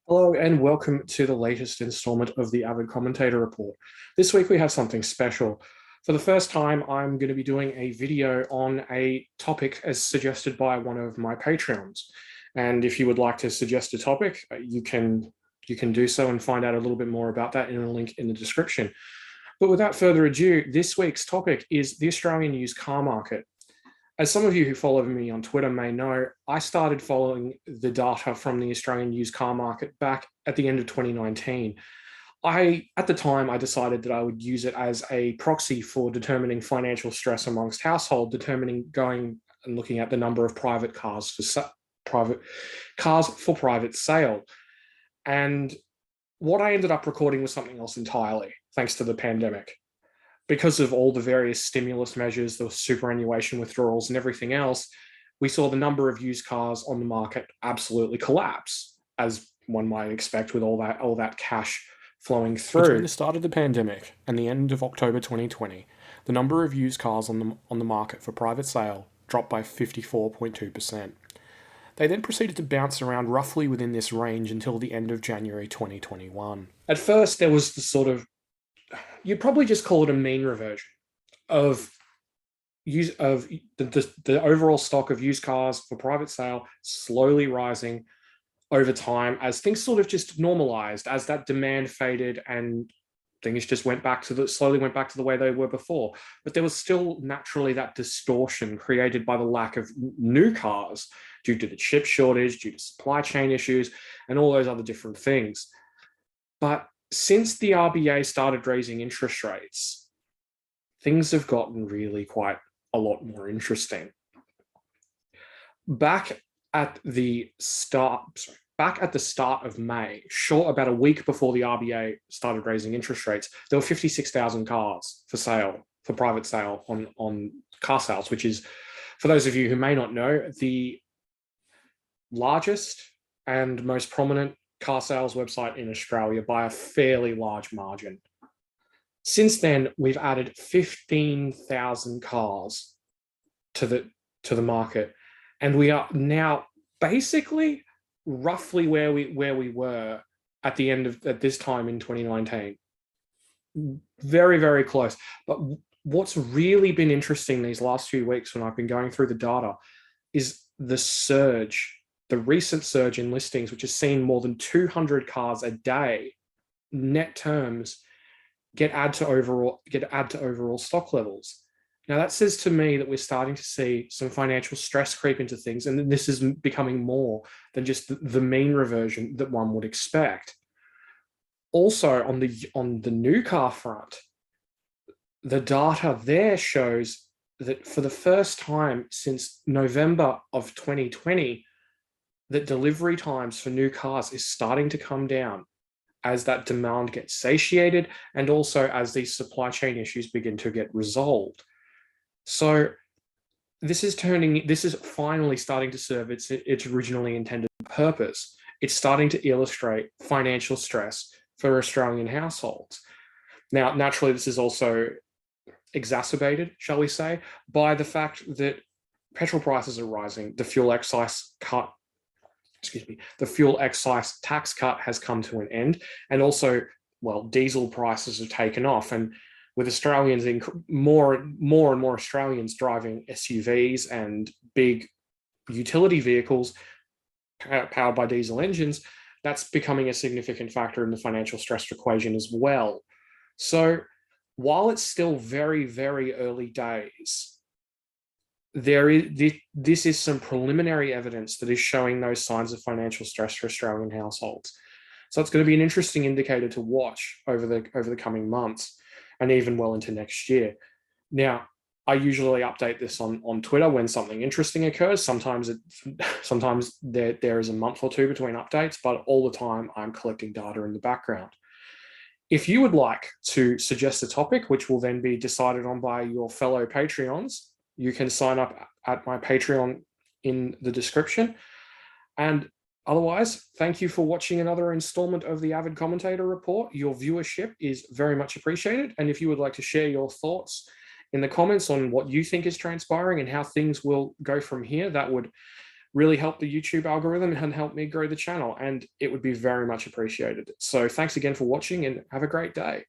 Hello and welcome to the latest installment of the Avid Commentator Report. This week we have something special. For the first time, I'm going to be doing a video on a topic as suggested by one of my Patreons. And if you would like to suggest a topic, you can do so and find out a little bit more about that in a link in the description. But without further ado, this week's topic is the Australian used car market. As some of you who follow me on Twitter may know, I started following the data from the Australian used car market back at the end of 2019. At the time, I decided that I would use it as a proxy for determining financial stress amongst households, determining going and looking at the number of private cars for private sale. And what I ended up recording was something else entirely, thanks to the pandemic. Because of all the various stimulus measures, the superannuation withdrawals and everything else, we saw the number of used cars on the market absolutely collapse, as one might expect with all that cash flowing through. Between the start of the pandemic and the end of October 2020, the number of used cars on the market for private sale dropped by 54.2%. They then proceeded to bounce around roughly within this range until the end of January 2021. At first, there was the sort of, you'd probably just call it a mean reversion of the overall stock of used cars for private sale slowly rising over time as things sort of just normalized, as that demand faded and things just slowly went back to the way they were before. But there was still naturally that distortion created by the lack of new cars due to the chip shortage, due to supply chain issues, and all those other different things. But since the RBA started raising interest rates, things have gotten really quite a lot more interesting. Back at the start of May, about a week before the RBA started raising interest rates, there were 56,000 cars for private sale on car sales, which is, for those of you who may not know, the largest and most prominent car sales website in Australia by a fairly large margin. Since then, we've added 15,000 cars to the market, and we are now basically roughly where we were at this time in 2019. Very, very close. But what's really been interesting these last few weeks when I've been going through the data is the recent surge in listings, which has seen more than 200 cars a day, net terms, get add to overall stock levels. Now that says to me that we're starting to see some financial stress creep into things, and this is becoming more than just the mean reversion that one would expect. Also, on the new car front, the data there shows that for the first time since November of 2020, that delivery times for new cars is starting to come down as that demand gets satiated and also as these supply chain issues begin to get resolved. So this is finally starting to serve its originally intended purpose. It's starting to illustrate financial stress for Australian households. Now, naturally, this is also exacerbated, shall we say, by the fact that petrol prices are rising. The fuel excise tax cut has come to an end, and also, diesel prices have taken off, and with Australians, more and more Australians driving SUVs and big utility vehicles powered by diesel engines, that's becoming a significant factor in the financial stress equation as well. So while it's still very, very early days, this is some preliminary evidence that is showing those signs of financial stress for Australian households. So it's going to be an interesting indicator to watch over the coming months and even well into next year. Now, I usually update this on Twitter when something interesting occurs. Sometimes there is a month or two between updates, but all the time I'm collecting data in the background. If you would like to suggest a topic, which will then be decided on by your fellow Patreons, you can sign up at my Patreon in the description. And otherwise, thank you for watching another installment of the Avid Commentator Report. Your viewership is very much appreciated. And if you would like to share your thoughts in the comments on what you think is transpiring and how things will go from here, that would really help the YouTube algorithm and help me grow the channel. And it would be very much appreciated. So thanks again for watching and have a great day.